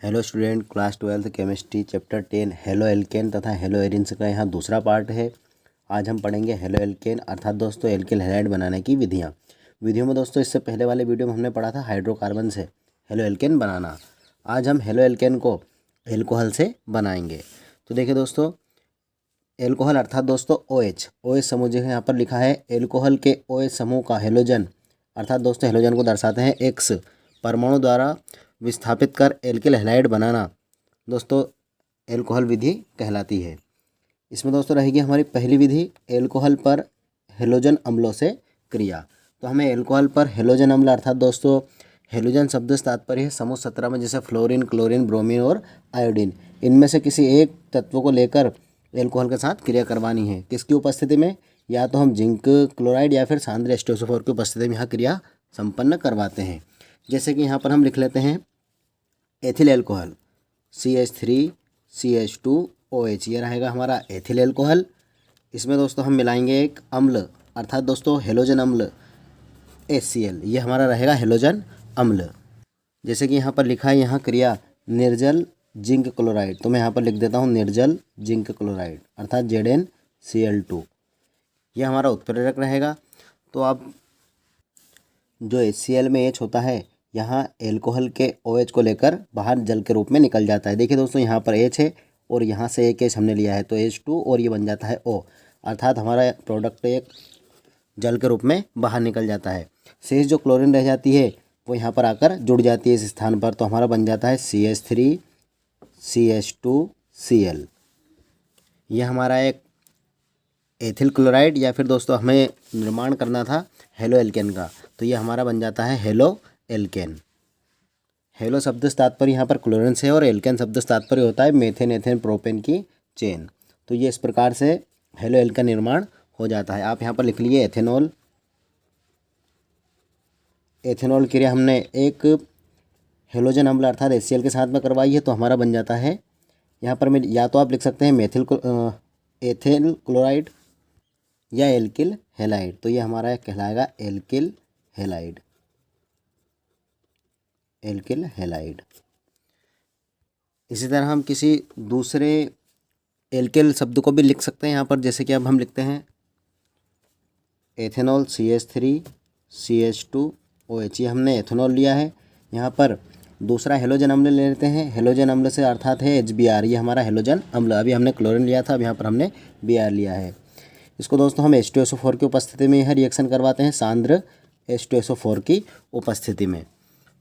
Hello student, class 12 chemistry chapter 10 halo alkane तथा hello arenes का यहाँ दूसरा पार्ट है। आज हम पढ़ेंगे हेलो एल्केन अर्थात दोस्तों एल्किल हैलाइड बनाने की विधियों में दोस्तों इससे पहले वाले वीडियो में हमने पढ़ा था हाइड्रोकार्बन से हेलो एल्केन बनाना। आज हम हेलो एल्केन को एल्कोहल से बनाएंगे। तो देखिए दोस्तों, एल्कोहल अर्थात दोस्तों OH समूह जो यहाँ पर लिखा है, एल्कोहल के OH समूह का हेलोजन अर्थात दोस्तों हेलोजन को दर्शाते हैं X परमाणु द्वारा विस्थापित कर एल्किल हैलाइड बनाना दोस्तों एल्कोहल विधि कहलाती है। इसमें दोस्तों रहेगी हमारी पहली विधि एल्कोहल पर हेलोजन अम्लों से क्रिया। तो हमें एल्कोहल पर हेलोजन अम्ल अर्थात दोस्तों हेलोजन शब्द से तात्पर्य है समूह 17 में जैसे फ्लोरीन, क्लोरीन, ब्रोमीन और आयोडीन, इनमें से किसी एक तत्व को लेकर एल्कोहल के साथ क्रिया करवानी है। किसकी उपस्थिति में? या तो हम जिंक क्लोराइड या फिर सांद्र H2SO4 की उपस्थिति में यहाँ क्रिया संपन्न करवाते हैं। जैसे कि यहाँ पर हम लिख लेते हैं एथिल एल्कोहल CH3CH2OH, ये रहेगा हमारा एथिल एल्कोहल। इसमें दोस्तों हम मिलाएंगे एक अम्ल अर्थात दोस्तों हेलोजन अम्ल HCl, ये हमारा रहेगा हेलोजन अम्ल। जैसे कि यहाँ पर लिखा है यहाँ क्रिया निर्जल जिंक क्लोराइड, तो मैं यहाँ पर लिख देता हूँ निर्जल जिंक क्लोराइड अर्थात ZnCl2, ये हमारा उत्प्रेरक रहेगा। तो अब जो HCl में H होता है यहाँ एल्कोहल के OH को लेकर बाहर जल के रूप में निकल जाता है। देखिए दोस्तों यहाँ पर H है और यहाँ से एक H हमने लिया है तो H2 और ये बन जाता है O, अर्थात हमारा प्रोडक्ट एक जल के रूप में बाहर निकल जाता है। शेष जो क्लोरीन रह जाती है वो यहाँ पर आकर जुड़ जाती है इस स्थान पर, तो हमारा बन जाता है CH3CH2Cl। ये हमारा एक एथिल क्लोराइड या फिर दोस्तों हमें निर्माण करना था हेलो एल्केन का, तो ये हमारा बन जाता है हेलो एल्केन। हेलो शब्द से तात्पर्य यहाँ पर क्लोरीन से और एल्केन शब्द से तात्पर्य होता है मेथेन, एथेन, प्रोपेन की चेन। तो ये इस प्रकार से हेलो एल्केन निर्माण हो जाता है। आप यहाँ पर लिख लीजिए एथेनॉल। एथेनॉल क्रिया हमने एक हेलोजन अम्ल अर्थात HCl के साथ में करवाई है, तो हमारा बन जाता है यहाँ पर या तो आप लिख सकते हैं एथिल क्लोराइड या एल्किल हैलाइड, तो ये हमारा कहलाएगा एल्किल हैलाइड। Alkyl halide. इसी तरह हम किसी दूसरे एल्किल शब्द को भी लिख सकते हैं यहाँ पर, जैसे कि अब हम लिखते हैं एथेनॉल CH3CH2OH, ये हमने एथेनॉल लिया है। यहाँ पर दूसरा हेलोजन अम्ल ले लेते हैं, हेलोजन अम्ल से अर्थात है HBr, ये हमारा हेलोजन अम्ल। अभी हमने क्लोरीन लिया था, अब यहाँ पर हमने Br लिया है। इसको दोस्तों हम H2SO4 की उपस्थिति में यह रिएक्शन करवाते हैं सांद्र H2SO4 की उपस्थिति में।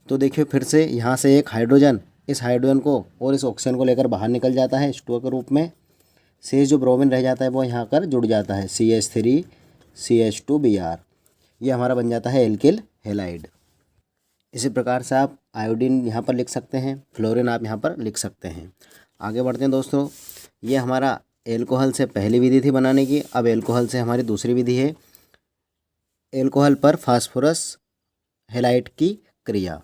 तो देखिए फिर से यहाँ से एक हाइड्रोजन इस हाइड्रोजन को और इस ऑक्सीजन को लेकर बाहर निकल जाता है H2O के रूप में। शेष जो ब्रोमीन रह जाता है वो यहाँ कर जुड़ जाता है CH3CH2Br, ये हमारा बन जाता है एल्किल हैलाइड। इसी प्रकार से आप आयोडीन यहाँ पर लिख सकते हैं, फ्लोरीन आप यहाँ पर लिख सकते हैं। आगे बढ़ते हैं दोस्तों, ये हमारा एल्कोहल से पहली विधि थी बनाने की। अब एल्कोहल से हमारी दूसरी विधि है एल्कोहल पर फास्फोरस हैलाइड की क्रिया।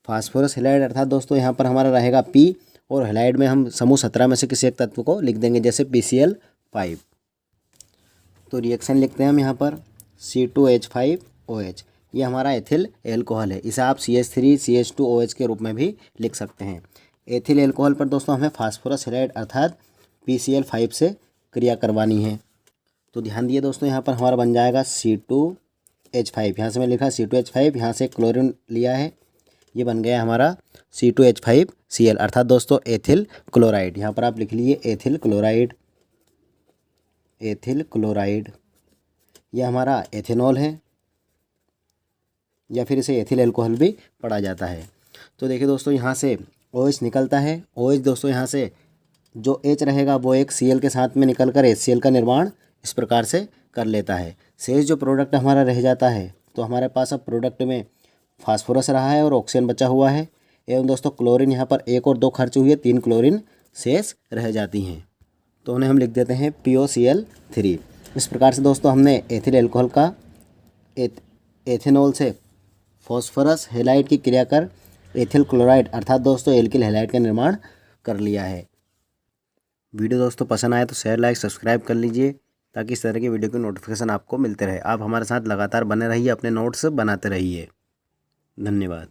फास्फोरस हैलाइड अर्थात दोस्तों यहाँ पर हमारा रहेगा P और हैलाइड में हम समूह 17 में से किसी एक तत्व को लिख देंगे जैसे PCl5। तो रिएक्शन लिखते हैं हम यहाँ पर C2H5OH, ये हमारा एथिल एल्कोहल है। इसे आप CH3CH2OH के रूप में भी लिख सकते हैं। एथिल एल्कोहल पर दोस्तों हमें फास्फोरस हैलाइड अर्थात PCl5 से क्रिया करवानी है। तो ध्यान दिए दोस्तों, यहाँ पर हमारा बन जाएगा C2H5, यहाँ से मैं लिखा C2H5, यहाँ से क्लोरीन लिया है, ये बन गया हमारा C2H5Cl अर्थात दोस्तों एथिल क्लोराइड। यहाँ पर आप लिख लीजिए एथिल क्लोराइड। एथिल क्लोराइड ये हमारा एथेनॉल है या फिर इसे एथिल एल्कोहल भी पढ़ा जाता है। तो देखिए दोस्तों यहाँ से OH निकलता है। OH दोस्तों यहाँ से जो H रहेगा वो एक Cl के साथ में निकल कर HCl का निर्माण इस प्रकार से कर लेता है। शेष जो प्रोडक्ट हमारा रह जाता है, तो हमारे पास अब प्रोडक्ट में फास्फोरस रहा है और ऑक्सीजन बचा हुआ है एवं दोस्तों क्लोरीन यहाँ पर 1 और 2 खर्च हुई है, 3 क्लोरीन शेष रह जाती हैं, तो उन्हें हम लिख देते हैं POCl3। इस प्रकार से दोस्तों हमने एथिल एल्कोहल का एथेनॉल से फॉस्फोरस हैलाइड की क्रिया कर एथिल क्लोराइड अर्थात दोस्तों एल्किल हैलाइड का निर्माण कर लिया है। वीडियो दोस्तों पसंद आए तो शेयर, लाइक, सब्सक्राइब कर लीजिए ताकि इस तरह की वीडियो की नोटिफिकेशन आपको मिलते रहे। आप हमारे साथ लगातार बने रहिए, अपने नोट्स बनाते रहिए। धन्यवाद।